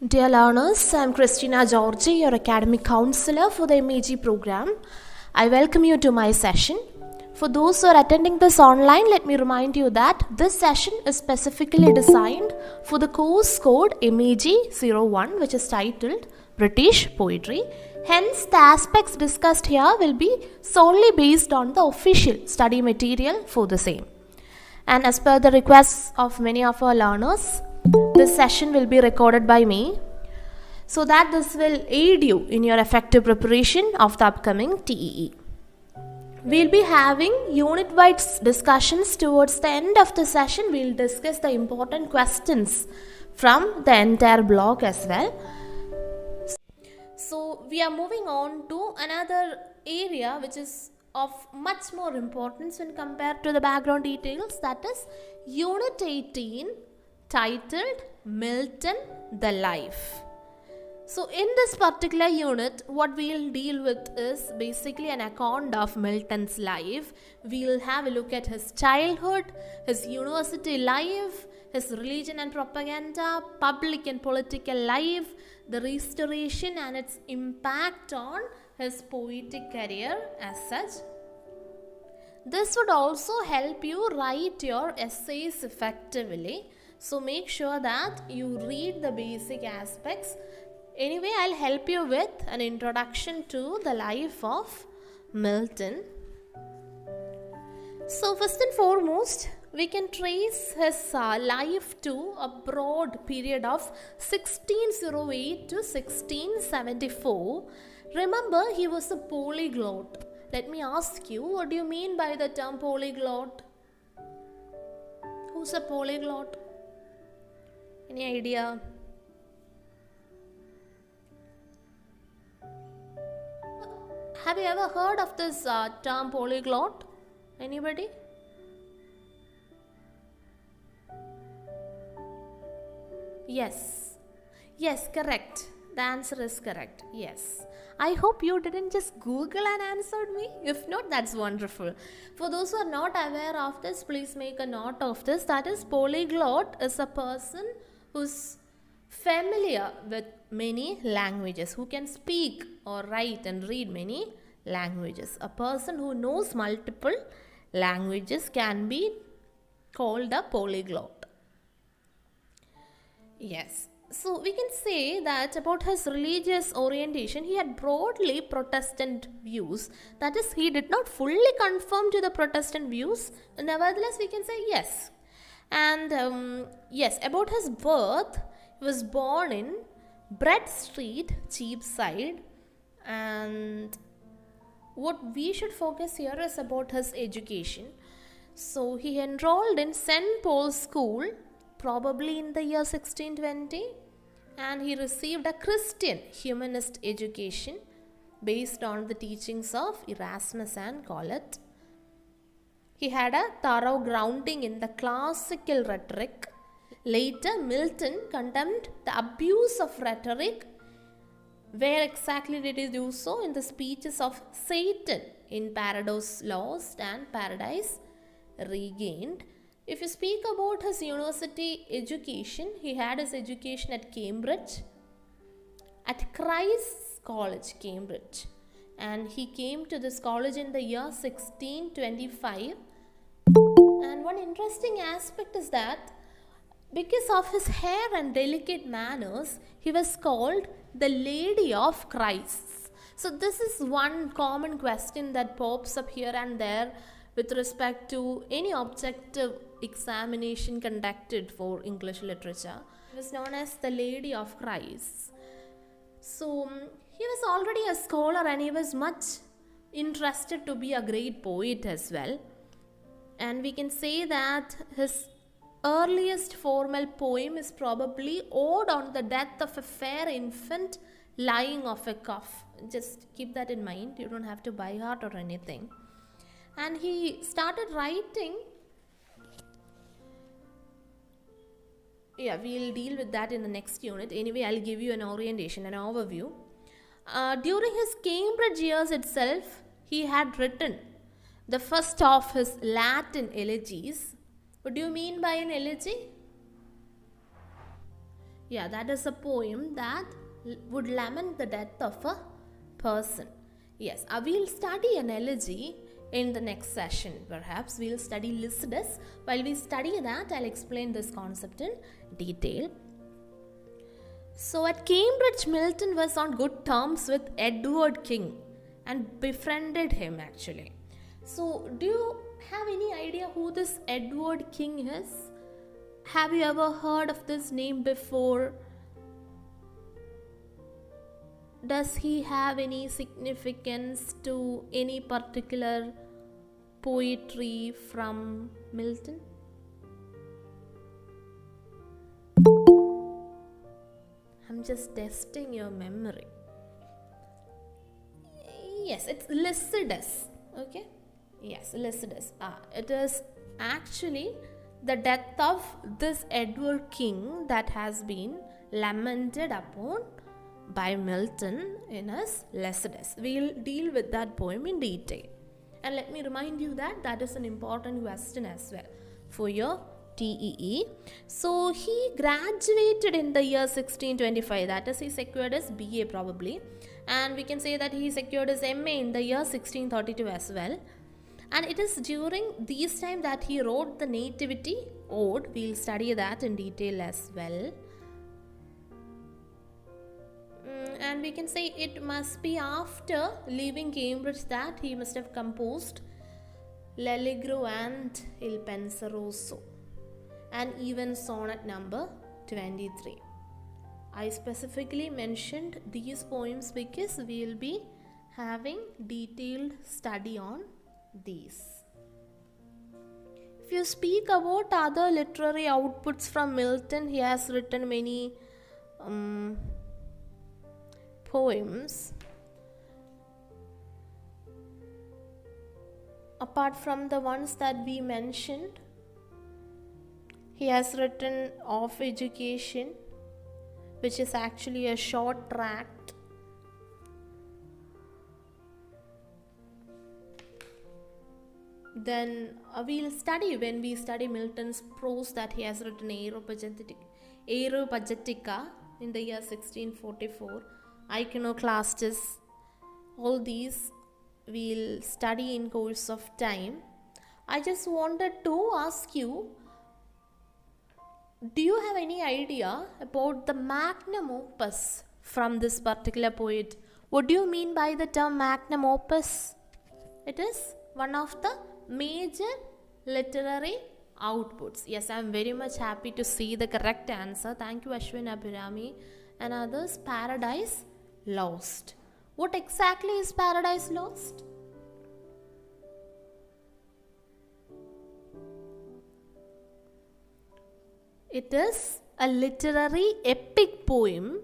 Dear learners, I am Christina Georgy, your academic counselor for the MEG program. I welcome you to my session. For those who are attending this online, let me remind you that this session is specifically designed for the course code MEG-01, which is titled British Poetry. Hence, the aspects discussed here will be solely based on the official study material for the same. And as per the requests of many of our learners, this session will be recorded by me so that this will aid you in your effective preparation of the upcoming TEE. We'll be having unit-wide discussions towards the end of the session. We'll discuss the important questions from the entire block as well. So we are moving on to another area which is of much more importance when compared to the background details, that is Unit 18, titled Milton the Life. So in this particular unit, what we'll deal with is basically an account of Milton's life. We'll have a look at his childhood, his university life, his religion and propaganda, public and political life, the restoration and its impact on his poetic career as such. This would also help you write your essays effectively. So make sure that you read the basic aspects. Anyway, I'll help you with an introduction to the life of Milton. So first and foremost, we can trace his life to a broad period of 1608 to 1674. Remember, he was a polyglot. Let me ask you, what do you mean by the term polyglot? Who's a polyglot? Any idea? Have you ever heard of this term polyglot? Anybody? Yes. Yes, correct. The answer is correct. Yes. I hope you didn't just Google and answered me. If not, that's wonderful. For those who are not aware of this, please make a note of this. That is, polyglot is a person who's familiar with many languages, who can speak or write and read many languages. A person who knows multiple languages can be called a polyglot. Yes. So we can say that about his religious orientation, he had broadly Protestant views. That is, he did not fully conform to the Protestant views. Nevertheless, we can say yes. And yes, about his birth, he was born in Bread Street, Cheapside. And what we should focus here is about his education. So he enrolled in St. Paul's School, probably in the year 1620, and he received a Christian humanist education based on the teachings of Erasmus and Colet. He had a thorough grounding in the classical rhetoric. Later, Milton condemned the abuse of rhetoric. Where exactly did he do so? In the speeches of Satan in Paradise Lost and Paradise Regained. If you speak about his university education, he had his education at Cambridge, at Christ's College, Cambridge. And he came to this college in the year 1625. And one interesting aspect is that because of his hair and delicate manners, he was called the Lady of Christ. So this is one common question that pops up here and there with respect to any objective examination conducted for English literature. He was known as the Lady of Christ. So he was already a scholar and he was much interested to be a great poet as well. And we can say that his earliest formal poem is probably Ode on the Death of a Fair Infant Lying of a Cough. Just keep that in mind. You don't have to by heart or anything. And he started writing. Yeah, we'll deal with that in the next unit. Anyway, I'll give you an orientation, an overview. During his Cambridge years itself, he had written the first of his Latin elegies, What do you mean by an elegy? Yeah, that is a poem that would lament the death of a person. Yes, we'll study an elegy in the next session. Perhaps we'll study Lycidas. While we study that, I'll explain this concept in detail. So at Cambridge, Milton was on good terms with Edward King and befriended him actually. So do you have any idea who this Edward King is? Have you ever heard of this name before? Does he have any significance to any particular poetry from Milton? I'm just testing your memory. Yes, it's Lycidas. Okay? Yes, Lycidas. It is actually the death of this Edward King that has been lamented upon by Milton in his Lycidas. We'll deal with that poem in detail. And let me remind you that that is an important question as well for your TEE. So he graduated in the year 1625. That is, he secured his BA probably. And we can say that he secured his MA in the year 1632 as well. And it is during this time that he wrote the Nativity Ode. We'll study that in detail as well. And we can say it must be after leaving Cambridge that he must have composed L'Allegro and Il Penseroso and even sonnet number 23. I specifically mentioned these poems because we will be having detailed study on these. If you speak about other literary outputs from Milton, he has written many poems. Apart from the ones that we mentioned, he has written Of Education, which is actually a short tract. Then we'll study, when we study Milton's prose, that he has written Aeropagetica in the year 1644, Iconoclastus. All these we'll study in course of time. I just wanted to ask you, do you have any idea about the magnum opus from this particular poet? What do you mean by the term magnum opus? It is one of the major literary outputs. Yes, I am very much happy to see the correct answer. Thank you, Ashwin Abhirami and others. Paradise Lost. What exactly is Paradise Lost? It is a literary epic poem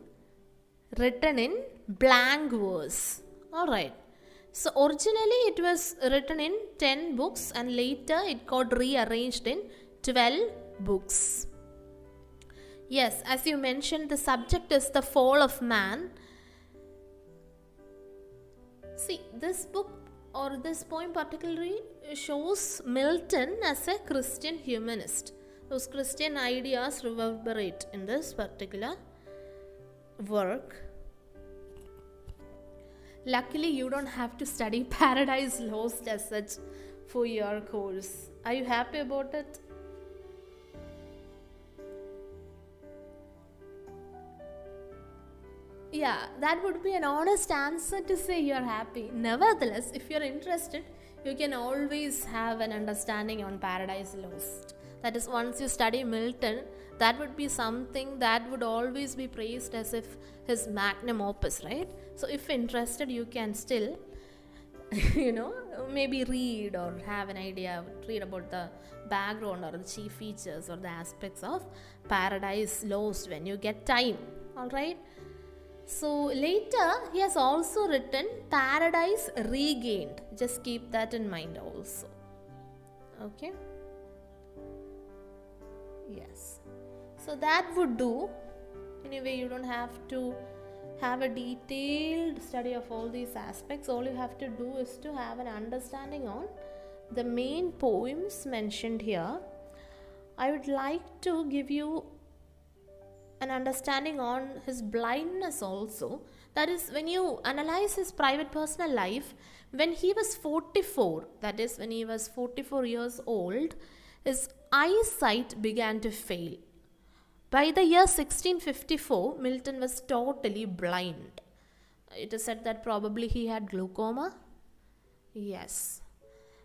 written in blank verse. Alright. So originally it was written in 10 books and later it got rearranged in 12 books. Yes, as you mentioned, the subject is the fall of man. See, this book or this poem particularly shows Milton as a Christian humanist. Those Christian ideas reverberate in this particular work. Luckily, you don't have to study Paradise Lost as such for your course. Are you happy about it? Yeah, that would be an honest answer to say you're happy. Nevertheless, if you're interested, you can always have an understanding on Paradise Lost. That is, once you study Milton, that would be something that would always be praised as if his magnum opus, right? So if interested, you can still, maybe read or have an idea, read about the background or the chief features or the aspects of Paradise Lost when you get time, alright? So later, he has also written Paradise Regained. Just keep that in mind also. Okay? Yes. So that would do. Anyway, you don't have to have a detailed study of all these aspects. All you have to do is to have an understanding on the main poems mentioned here. I would like to give you an understanding on his blindness also. That is, when you analyze his private personal life, when he was 44, that is, when he was 44 years old, his eyesight began to fail. By the year 1654, Milton was totally blind. It is said that probably he had glaucoma. Yes.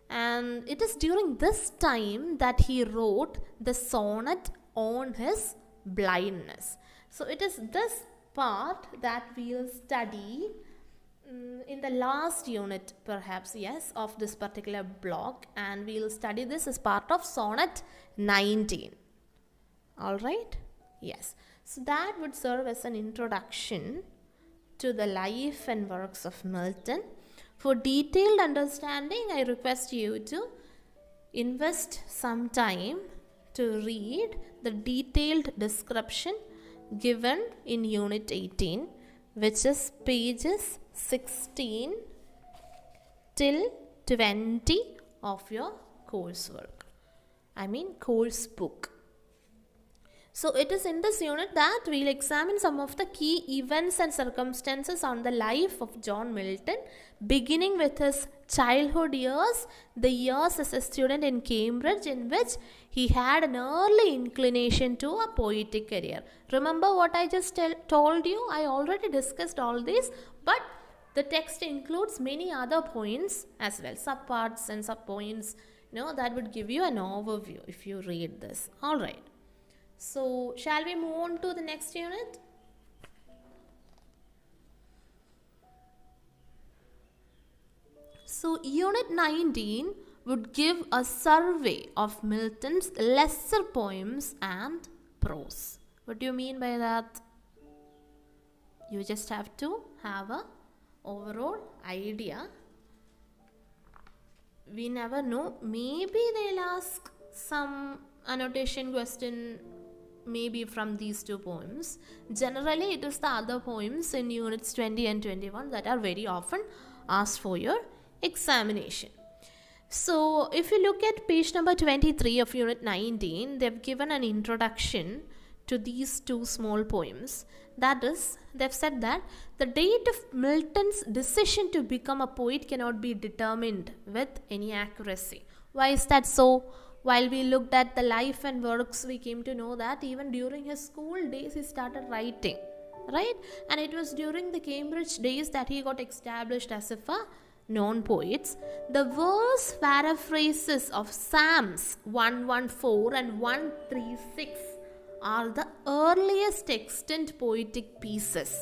And it is during this time that he wrote the sonnet on his blindness. So it is this part that we will study in the last unit, perhaps, yes, of this particular block, and we will study this as part of sonnet 19. All right? Yes. So that would serve as an introduction to the life and works of Milton. For detailed understanding, I request you to invest some time to read the detailed description given in Unit 18, which is pages 16 till 20 of your coursework. I mean course book. So it is in this unit that we will examine some of the key events and circumstances on the life of John Milton, beginning with his childhood years, the years as a student in Cambridge, in which he had an early inclination to a poetic career. Remember what I just told you? I already discussed all this, but the text includes many other points as well, subparts and subpoints. That would give you an overview if you read this. All right. So, shall we move on to the next unit? So, Unit 19 would give a survey of Milton's lesser poems and prose. What do you mean by that? You just have to have a overall idea. We never know. Maybe they'll ask some annotation question maybe from these two poems. Generally, it is the other poems in units 20 and 21 that are very often asked for your examination. So, if you look at page number 23 of unit 19, they have given an introduction to these two small poems. That is, they have said that the date of Milton's decision to become a poet cannot be determined with any accuracy. Why is that so? While we looked at the life and works, we came to know that even during his school days, he started writing, right? And it was during the Cambridge days that he got established as a known poet. The verse paraphrases of Psalms 114 and 136 are the earliest extant poetic pieces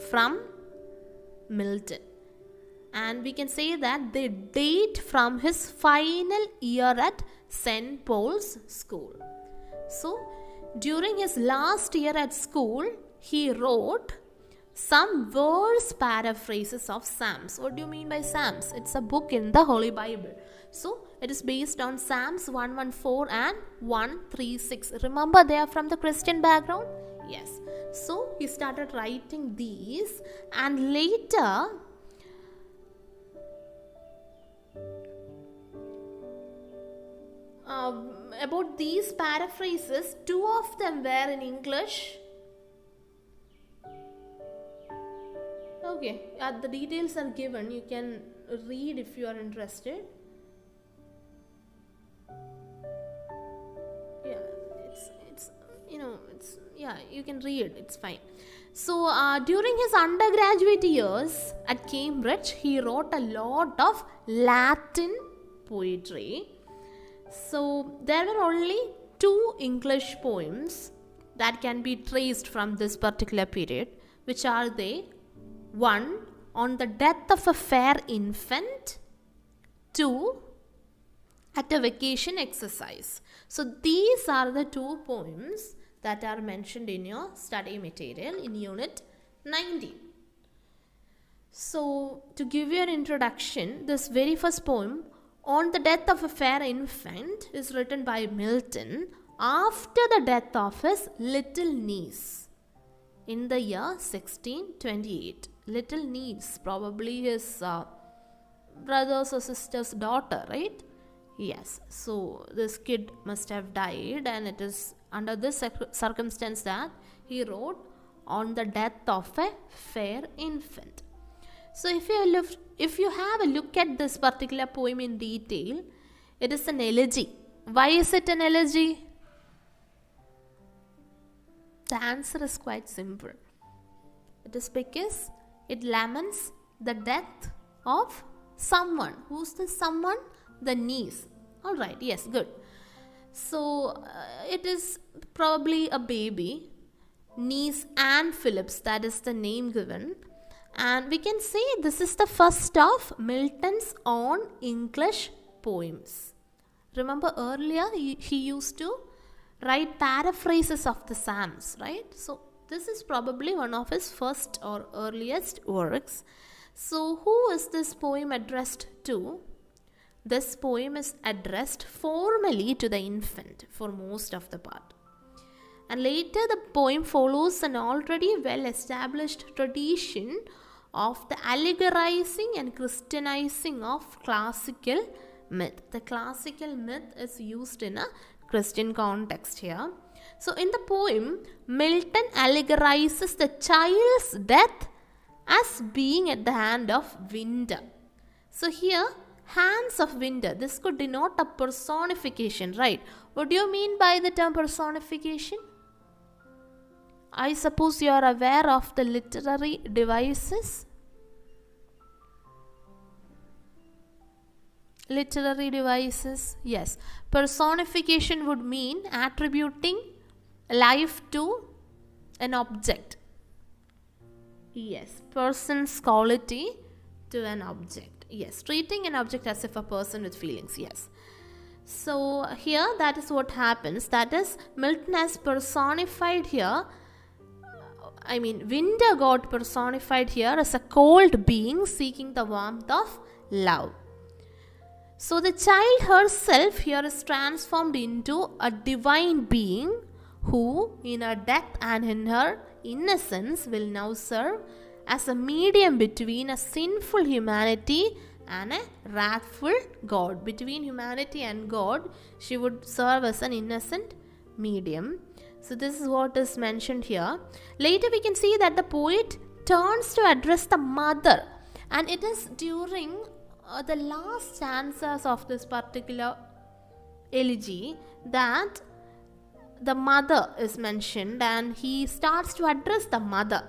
from Milton. And we can say that they date from his final year at St. Paul's School. So, during his last year at school, he wrote some verse paraphrases of Psalms. What do you mean by Psalms? It's a book in the Holy Bible. So, it is based on Psalms 114 and 136. Remember, they are from the Christian background? Yes. So, he started writing these, and later about these paraphrases, two of them were in English. Okay, the details are given. You can read if you are interested. You can read. It's fine. So, during his undergraduate years at Cambridge, he wrote a lot of Latin poetry. So, there were only two English poems that can be traced from this particular period. Which are they? One, on the death of a fair infant. Two, at a vacation exercise. So, these are the two poems that are mentioned in your study material in unit 19. So, to give you an introduction, this very first poem, On the Death of a Fair Infant, is written by Milton after the death of his little niece in the year 1628. Little niece, probably his brother's or sister's daughter, right? Yes, so this kid must have died, and it is under this circumstance that he wrote on the death of a fair infant. So if you have a look at this particular poem in detail, it is an elegy. Why is it an elegy? The answer is quite simple. It is because it laments the death of someone. Who's the someone? The niece. Alright, yes, good. So it is probably a baby, niece Anne Phillips, that is the name given. And we can say this is the first of Milton's own English poems. Remember earlier he used to write paraphrases of the Psalms, right? So this is probably one of his first or earliest works. So who is this poem addressed to? This poem is addressed formally to the infant for most of the part. And later the poem follows an already well established tradition of the allegorizing and Christianizing of classical myth. The classical myth is used in a Christian context here. So in the poem, Milton allegorizes the child's death as being at the hand of winter. So here, hands of winter, this could denote a personification, right? What do you mean by the term personification? I suppose you are aware of the literary devices. Literary devices, yes. Personification would mean attributing life to an object. Yes, person's quality to an object. Yes, treating an object as if a person with feelings, yes. So here that is what happens. That is, Milton has personified here, winter got personified here as a cold being seeking the warmth of love. So the child herself here is transformed into a divine being who in her death and in her innocence will now serve as a medium between a sinful humanity and a wrathful God. Between humanity and God, she would serve as an innocent medium. So this is what is mentioned here. Later we can see that the poet turns to address the mother, and it is during the last stanzas of this particular elegy that the mother is mentioned, and he starts to address the mother.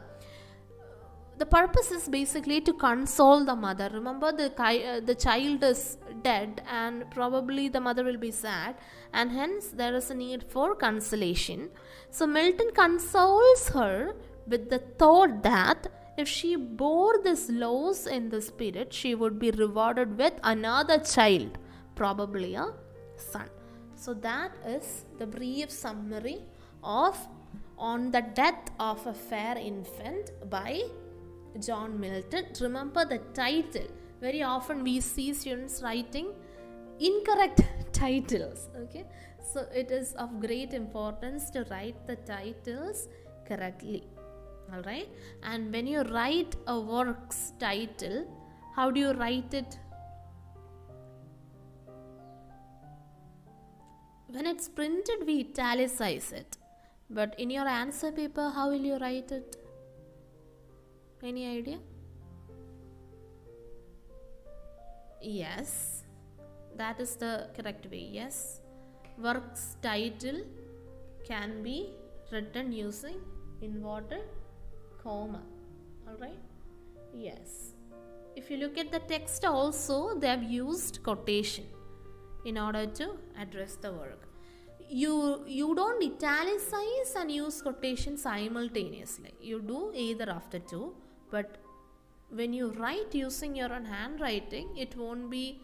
The purpose is basically to console the mother. Remember, the child is dead and probably the mother will be sad, and hence there is a need for consolation. So Milton consoles her with the thought that if she bore this loss in the spirit, she would be rewarded with another child, probably a son. So that is the brief summary of On the Death of a Fair Infant by John Milton. Remember the title. Very often we see students writing incorrect titles. Okay, so it is of great importance to write the titles correctly. Alright, and when you write a work's title, how do you write it? When it's printed, we italicize it. But in your answer paper, how will you write it? Any idea? Yes, that is the correct way. Yes, work's title can be written using inverted comma. Alright, yes. If you look at the text also, they have used quotation in order to address the work. You don't italicize and use quotation simultaneously. You do either of the two, but when you write using your own handwriting, it won't be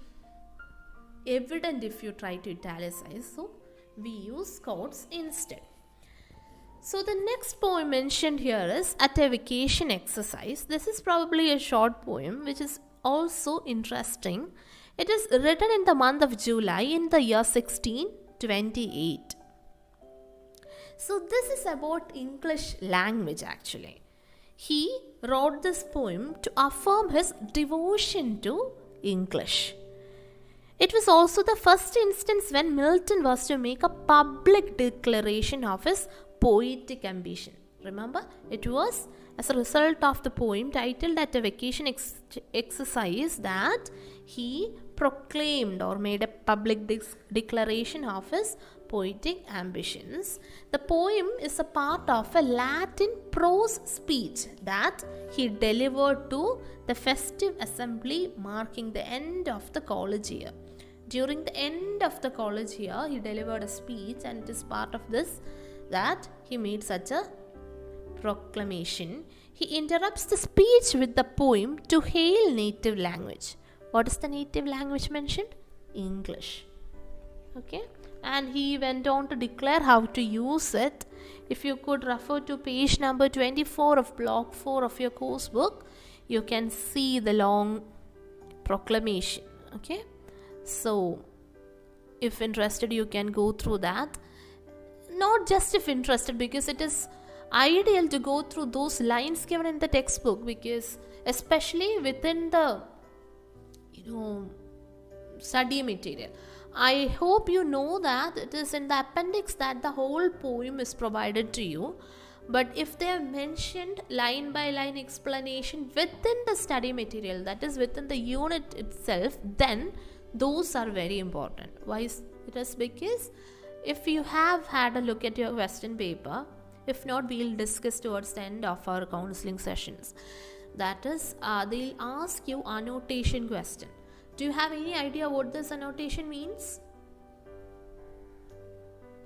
evident if you try to italicize. So we use quotes instead. So the next poem mentioned here is At a Vacation Exercise. This is probably a short poem which is also interesting. It is written in the month of July in the year 1628. So this is about English language actually. He wrote this poem to affirm his devotion to English. It was also the first instance when Milton was to make a public declaration of his poetic ambition. Remember, it was as a result of the poem titled at a vacation exercise that he proclaimed or made a public declaration of his poetic ambitions. The poem is a part of a Latin prose speech that he delivered to the festive assembly marking the end of the college year. During the end of the college year, he delivered a speech, and it is part of this that he made such a proclamation. He interrupts the speech with the poem to hail native language. What is the native language mentioned? English. Okay, and he went on to declare how to use it. If you could refer to page number 24 of block 4 of your course book, you can see the long proclamation. Okay, so if interested, you can go through that. Not just if interested, because it is ideal to go through those lines given in the textbook, because especially within the study material, I hope you know that it is in the appendix that the whole poem is provided to you. But if they have mentioned line by line explanation within the study material, that is within the unit itself, then those are very important. Why is it? Is because if you have had a look at your question paper, if not, we'll discuss towards the end of our counseling sessions. That is, they'll ask you annotation question. Do you have any idea what this annotation means?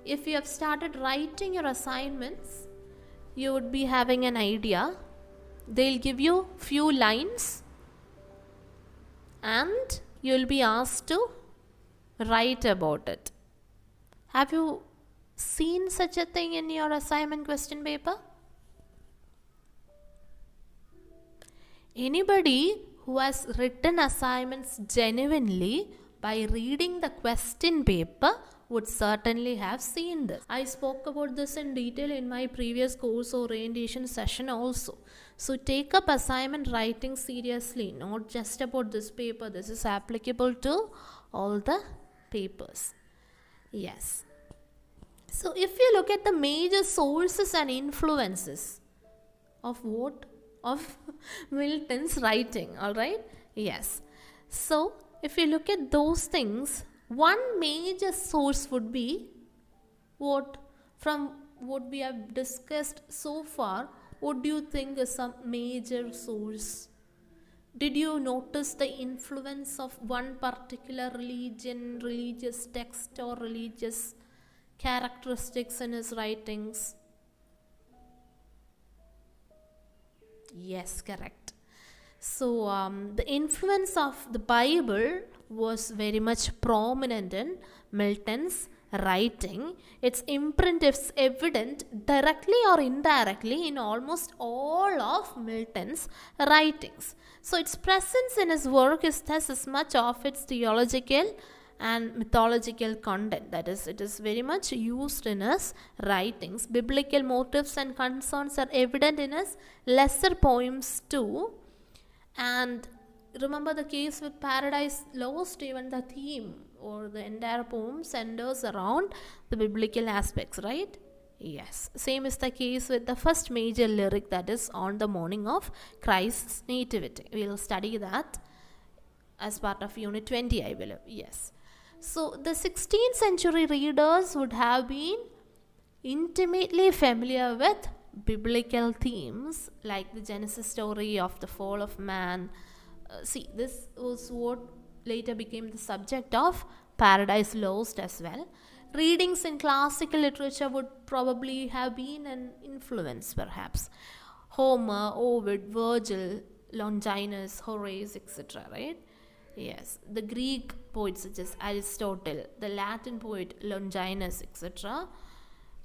If you have started writing your assignments, you would be having an idea. They'll give you few lines and you'll be asked to write about it. Have you seen such a thing in your assignment question paper? Anybody who has written assignments genuinely by reading the question paper would certainly have seen this. I spoke about this in detail in my previous course orientation session also. So take up assignment writing seriously, not just about this paper. This is applicable to all the papers. Yes. So if you look at the major sources and influences of what? Of Milton's writing, alright? Yes. So if you look at those things, one major source would be what? From what we have discussed so far, what do you think is a major source? Did you notice the influence of one particular religion, religious text, or religious characteristics in his writings? Yes, correct. So the influence of the Bible was very much prominent in Milton's writing. Its imprint is evident directly or indirectly in almost all of Milton's writings. So its presence in his work is thus as much of its theological and mythological content. That is, it is very much used in his writings. Biblical motives and concerns are evident in his lesser poems too. And remember the case with Paradise Lost, even the theme or the entire poem centers around the biblical aspects, right? Yes. Same is the case with the first major lyric, that is on the morning of Christ's nativity. We will study that as part of unit 20, I believe. Yes. So the 16th century readers would have been intimately familiar with biblical themes like the Genesis story of the fall of man. See, this was what later became the subject of Paradise Lost as well. Readings in classical literature would probably have been an influence, perhaps. Homer, Ovid, Virgil, Longinus, Horace, etc., right? Yes, the Greek poets such as Aristotle, the Latin poet Longinus, etc.,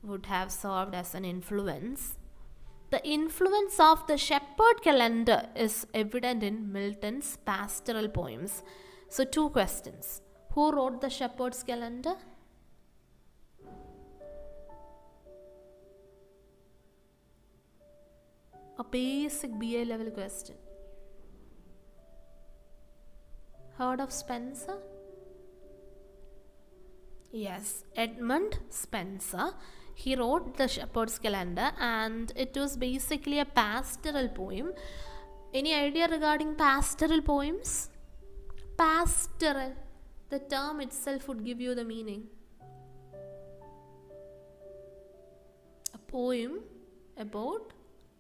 would have served as an influence. The influence of the shepherd calendar is evident in Milton's pastoral poems. So, two questions. Who wrote the shepherd's calendar? A basic BA level question. Heard of Spencer? Yes, Edmund Spenser. He wrote The Shepherd's Calendar, and it was basically a pastoral poem. Any idea regarding pastoral poems? Pastoral. The term itself would give you the meaning. A poem about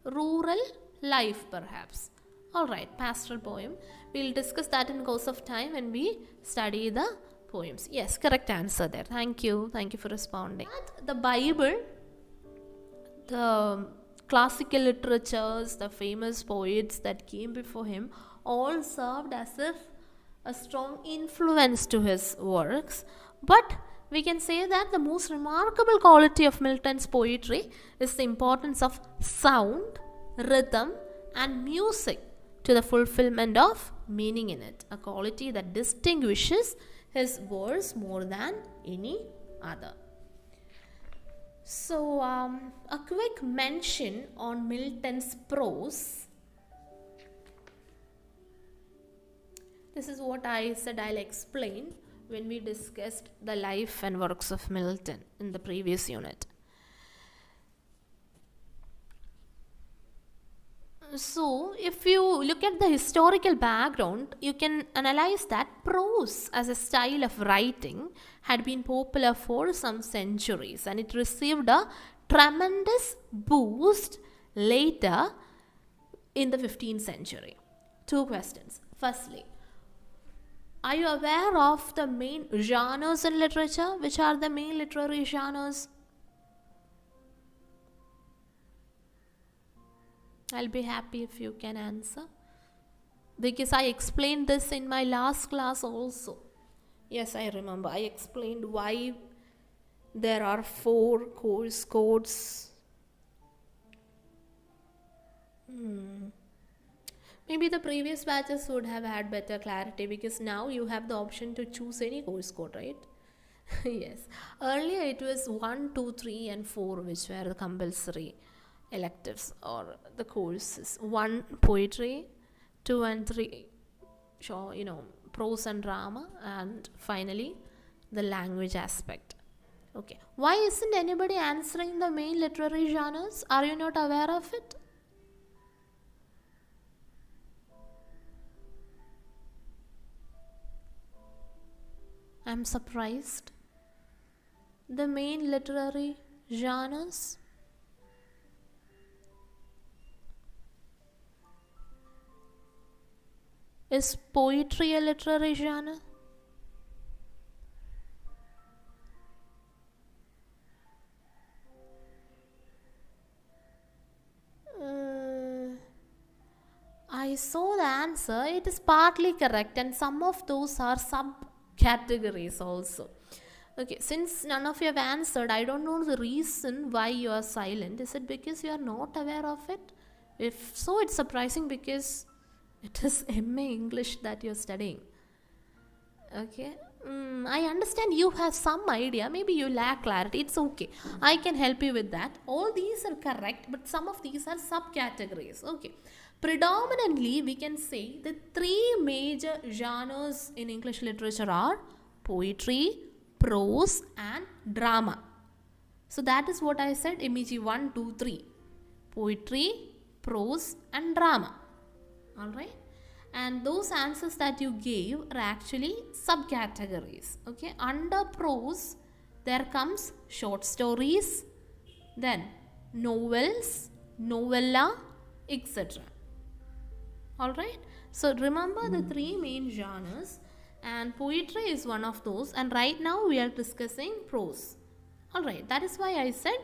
rural life, perhaps. Alright, pastoral poem. We'll discuss that in course of time when we study the poems. Yes, correct answer there. Thank you. Thank you for responding. The Bible, the classical literatures, the famous poets that came before him, all served as if a strong influence to his works. But we can say that the most remarkable quality of Milton's poetry is the importance of sound, rhythm, and music to the fulfillment of meaning in it, a quality that distinguishes his verse more than any other. So, a quick mention on Milton's prose. This is what I said I'll explain when we discussed the life and works of Milton in the previous unit. So, if you look at the historical background, you can analyze that prose as a style of writing had been popular for some centuries, and it received a tremendous boost later in the 15th century. Two questions. Firstly, are you aware of the main genres in literature? Which are the main literary genres? I'll be happy if you can answer, because I explained this in my last class also. Yes, I remember. I explained why there are 4 course codes. Maybe the previous batches would have had better clarity, because now you have the option to choose any course code, right? Yes. Earlier it was 1, 2, 3 and 4 which were the compulsory electives or the courses. 1 poetry, 2 and 3 prose and drama, and finally the language aspect. Okay, why isn't anybody answering the main literary genres? Are you not aware of it? I'm surprised. The main literary genres. Is poetry a literary genre? I saw the answer. It is partly correct, and some of those are subcategories also. Okay, since none of you have answered, I don't know the reason why you are silent. Is it because you are not aware of it? If so, it's surprising, because it is MA English that you're studying. Okay. I understand you have some idea. Maybe you lack clarity. It's okay. I can help you with that. All these are correct, but some of these are subcategories. Okay. Predominantly, we can say the 3 major genres in English literature are poetry, prose, and drama. So that is what I said. MEG-1, 2, 3. Poetry, prose, and drama. Alright, and those answers that you gave are actually subcategories. Okay, under prose there comes short stories, then novels, novella, etc. Alright, so remember the 3 main genres, and poetry is one of those, and right now we are discussing prose. Alright, that is why I said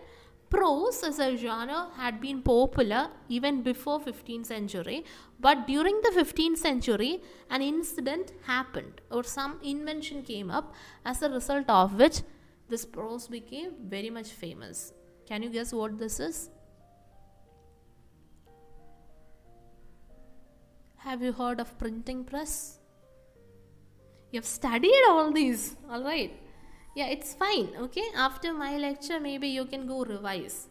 prose as a genre had been popular even before 15th century, but during the 15th century an incident happened or some invention came up, as a result of which this prose became very much famous. Can you guess what this is? Have you heard of printing press? You have studied all these, alright. Yeah, it's fine, okay? After my lecture, maybe you can go revise.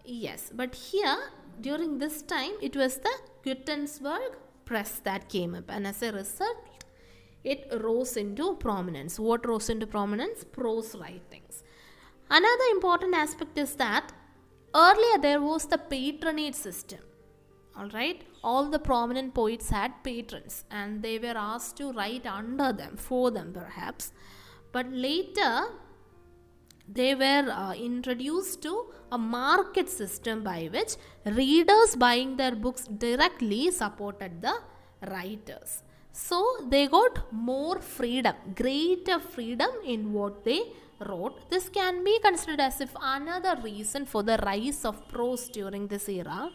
Yes, but here, during this time, it was the Gutenberg press that came up. And as a result, it rose into prominence. What rose into prominence? Prose writings. Another important aspect is that earlier there was the patronage system. Alright, all the prominent poets had patrons and they were asked to write under them, for them perhaps. But later they were introduced to a market system by which readers buying their books directly supported the writers. So they got more freedom, greater freedom in what they wrote. This can be considered as if another reason for the rise of prose during this era.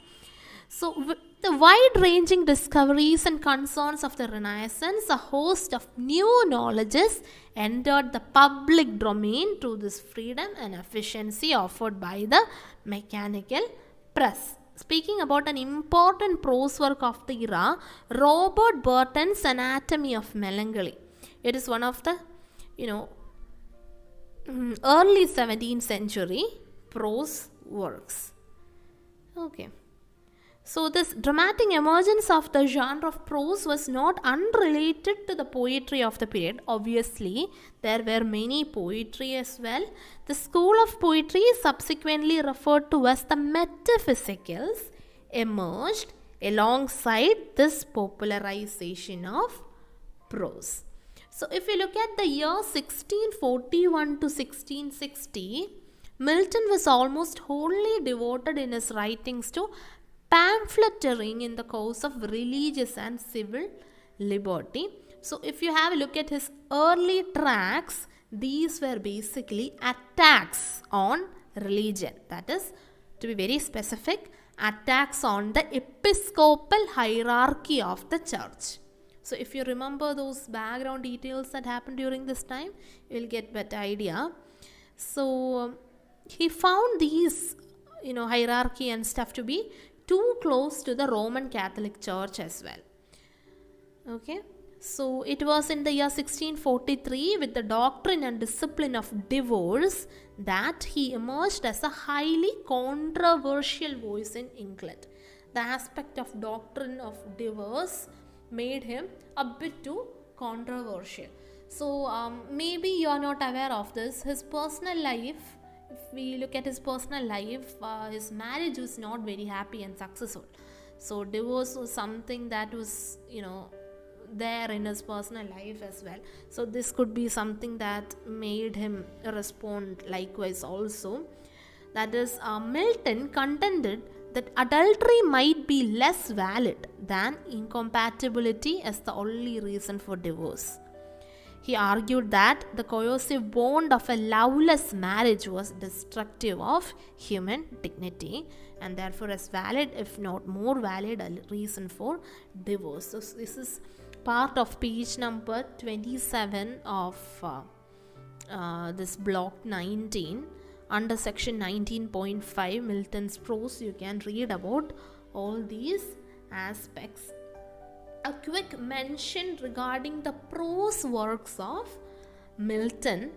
So the wide-ranging discoveries and concerns of the Renaissance, a host of new knowledges entered the public domain through this freedom and efficiency offered by the mechanical press. Speaking about an important prose work of the era, Robert Burton's Anatomy of Melancholy. It is one of the, early 17th century prose works. Okay. So this dramatic emergence of the genre of prose was not unrelated to the poetry of the period. Obviously, there were many poetry as well. The school of poetry, subsequently referred to as the metaphysicals, emerged alongside this popularization of prose. So if you look at the year 1641 to 1660, Milton was almost wholly devoted in his writings to pamphleteering in the cause of religious and civil liberty. So if you have a look at his early tracts, these were basically attacks on religion. That is, to be very specific, attacks on the episcopal hierarchy of the church. So if you remember those background details that happened during this time, you will get better idea. So he found these hierarchy and stuff to be too close to the Roman Catholic Church as well. Okay, so it was in the year 1643 with the doctrine and discipline of divorce that he emerged as a highly controversial voice in England. The aspect of doctrine of divorce made him a bit too controversial. So maybe you are not aware of this. His personal life, if we look at his personal life, his marriage was not very happy and successful. So divorce was something that was, there in his personal life as well. So this could be something that made him respond likewise also. That is, Milton contended that adultery might be less valid than incompatibility as the only reason for divorce. He argued that the coercive bond of a loveless marriage was destructive of human dignity and therefore as valid, if not more valid, a reason for divorce. So this is part of page number 27 of this block 19. Under section 19.5 Milton's prose, you can read about all these aspects. A quick mention regarding the prose works of Milton.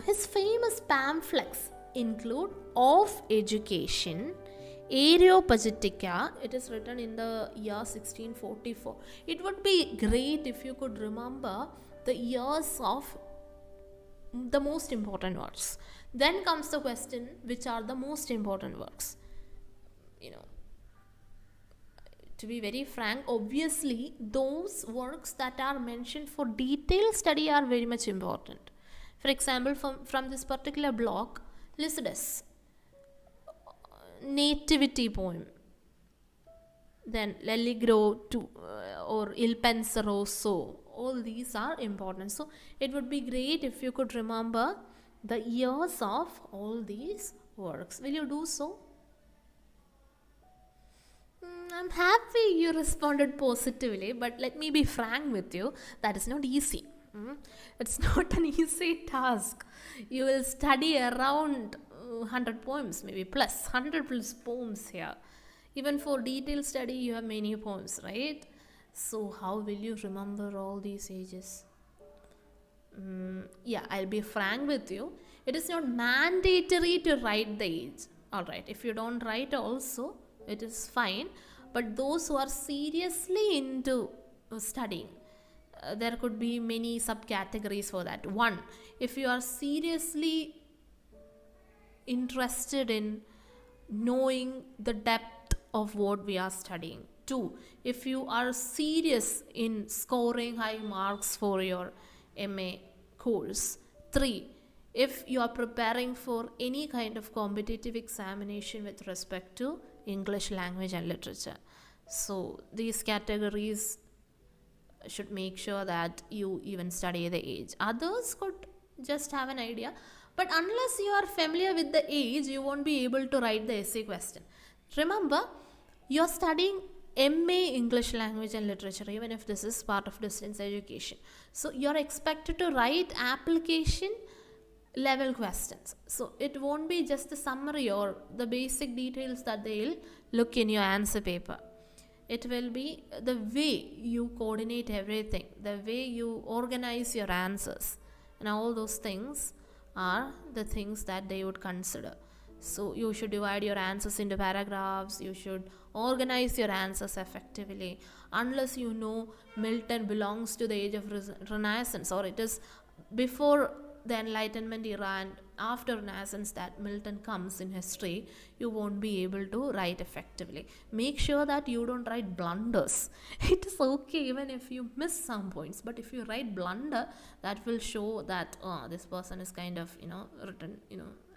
His famous pamphlets include Of Education, Areopagitica. It is written in the year 1644. It would be great if you could remember the years of the most important works. Then comes the question, which are the most important works? To be very frank, obviously those works that are mentioned for detailed study are very much important. For example, from this particular block, Lycidas, nativity poem, then L'Allegro or Il Penseroso, all these are important. So it would be great if you could remember the years of all these works. Will you do so? I'm happy you responded positively, but let me be frank with you, that is not easy. It's not an easy task. You will study around 100 poems, maybe plus 100 plus poems here. Even for detailed study, you have many poems, right? So how will you remember all these ages? I'll be frank with you. It is not mandatory to write the age. Alright, if you don't write also, it is fine. But those who are seriously into studying, there could be many subcategories for that. One, if you are seriously interested in knowing the depth of what we are studying. Two, if you are serious in scoring high marks for your MA course. Three, if you are preparing for any kind of competitive examination with respect to English language and literature. So these categories should make sure that you even study the age. Others could just have an idea, but unless you are familiar with the age, you won't be able to write the essay question. Remember, you're studying MA English language and literature, even if this is part of distance education. So you're expected to write application level questions. So it won't be just a summary or the basic details that they'll look in your answer paper. It will be the way you coordinate everything, the way you organize your answers, and all those things are the things that they would consider. So you should divide your answers into paragraphs, you should organize your answers effectively. Unless you know Milton belongs to the age of Renaissance, or it is before the Enlightenment era and after Renaissance that Milton comes in history, you won't be able to write effectively. Make sure that you don't write blunders. It is okay even if you miss some points, but if you write blunder, that will show that this person is kind of written,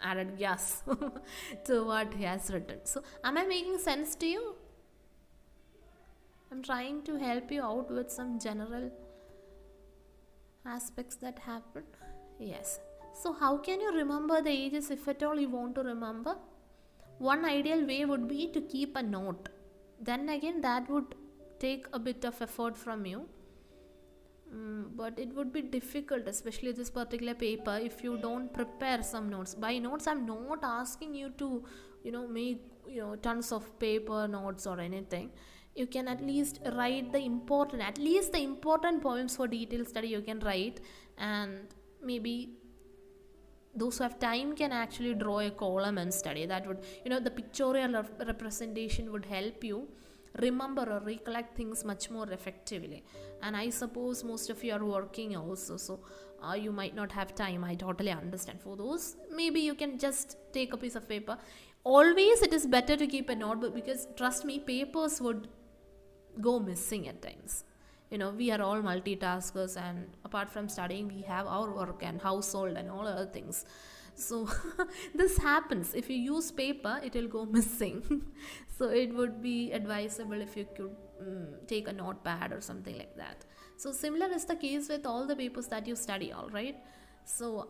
added gas to what he has written. So am I making sense to you? I'm trying to help you out with some general aspects that happen. Yes. So how can you remember the ages if at all you want to remember? One ideal way would be to keep a note. Then again, that would take a bit of effort from you. But it would be difficult, especially this particular paper, if you don't prepare some notes. By notes, I'm not asking you to, make, tons of paper notes or anything. You can at least write the important points for detailed study you can write, and maybe those who have time can actually draw a column and study. That would, the pictorial representation would help you remember or recollect things much more effectively. And I suppose most of you are working also, so you might not have time. I totally understand. For those, maybe you can just take a piece of paper. Always it is better to keep a notebook, because trust me, papers would go missing at times. We are all multitaskers, and apart from studying, we have our work and household and all other things. So this happens. If you use paper, it will go missing. So it would be advisable if you could take a notepad or something like that. So similar is the case with all the papers that you study, all right? So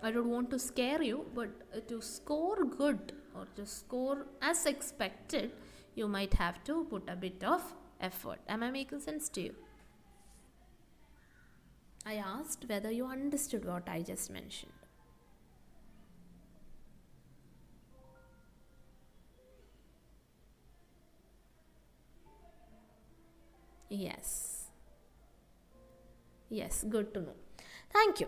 I don't want to scare you, but to score good or to score as expected, you might have to put a bit of effort. Am I making sense to you? I asked whether you understood what I just mentioned. Yes, good to know. Thank you.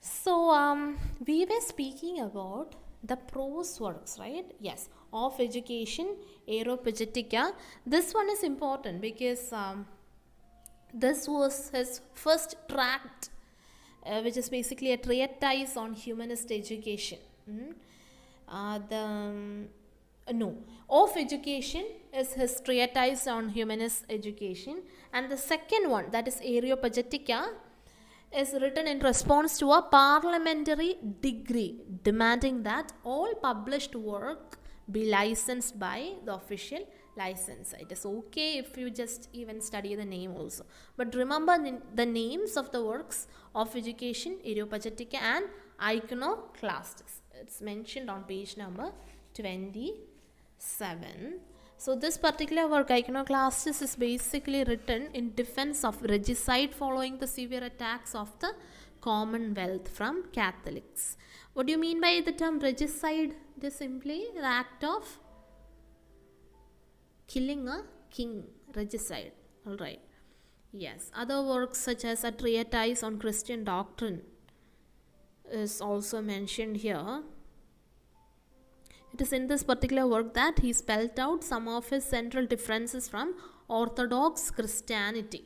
So we were speaking about the prose works, right? Yes, of education, Aeropagitica. This one is important because this was his first tract, which is basically a treatise on humanist education. Of Education is his treatise on humanist education, and the second one, that is Aeropagitica, is written in response to a parliamentary decree demanding that all published work be licensed by the official licensor. It is okay if you just even study the name also, but remember the names of the works: Of Education, Aeropagitica, and Iconoclastus. It's mentioned on page number 27. So this particular work, Iconoclastus, is basically written in defense of regicide following the severe attacks of the Commonwealth from Catholics. What do you mean by the term regicide? It is simply the act of killing a king, regicide. Alright. Yes. Other works such as a treatise on Christian doctrine is also mentioned here. It is in this particular work that he spelled out some of his central differences from Orthodox Christianity.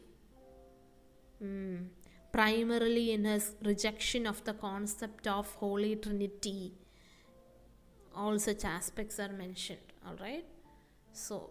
Primarily in his rejection of the concept of Holy Trinity. All such aspects are mentioned. Alright. So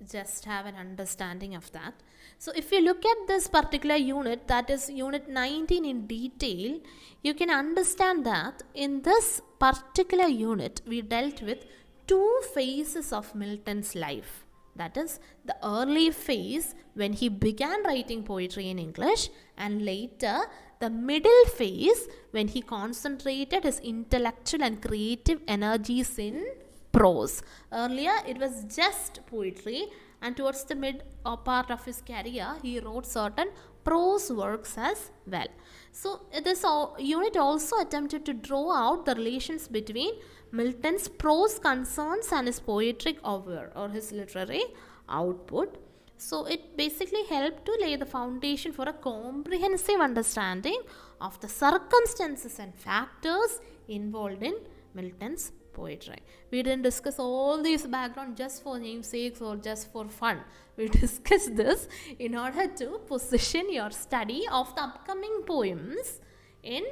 just have an understanding of that. So if you look at this particular unit, that is unit 19 in detail, you can understand that in this particular unit we dealt with two phases of Milton's life. That is the early phase when he began writing poetry in English, and later the middle phase when he concentrated his intellectual and creative energies in prose. Earlier it was just poetry, and towards the mid part of his career he wrote certain prose works as well. So this unit also attempted to draw out the relations between Milton's prose concerns and his poetic oeuvre or his literary output. So it basically helped to lay the foundation for a comprehensive understanding of the circumstances and factors involved in Milton's poetry. We didn't discuss all these background just for namesakes or just for fun. We discussed this in order to position your study of the upcoming poems in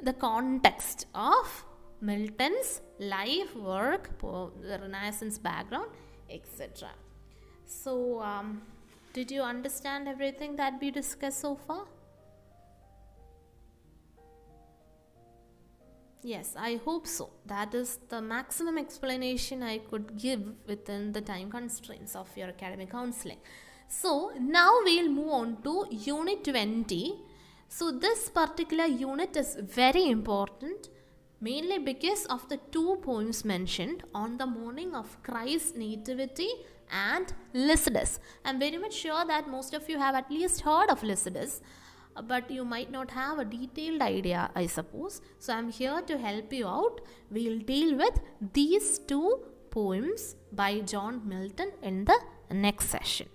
the context of Milton's life, work, the Renaissance background, etc. So, did you understand everything that we discussed so far? Yes, I hope so. That is the maximum explanation I could give within the time constraints of your academic counseling. So, now we'll move on to Unit 20. So, this particular unit is very important, mainly because of the two poems mentioned on the morning of Christ's nativity and Lycidas. I'm very much sure that most of you have at least heard of Lycidas, but you might not have a detailed idea, I suppose. So I'm here to help you out. We'll deal with these two poems by John Milton in the next session.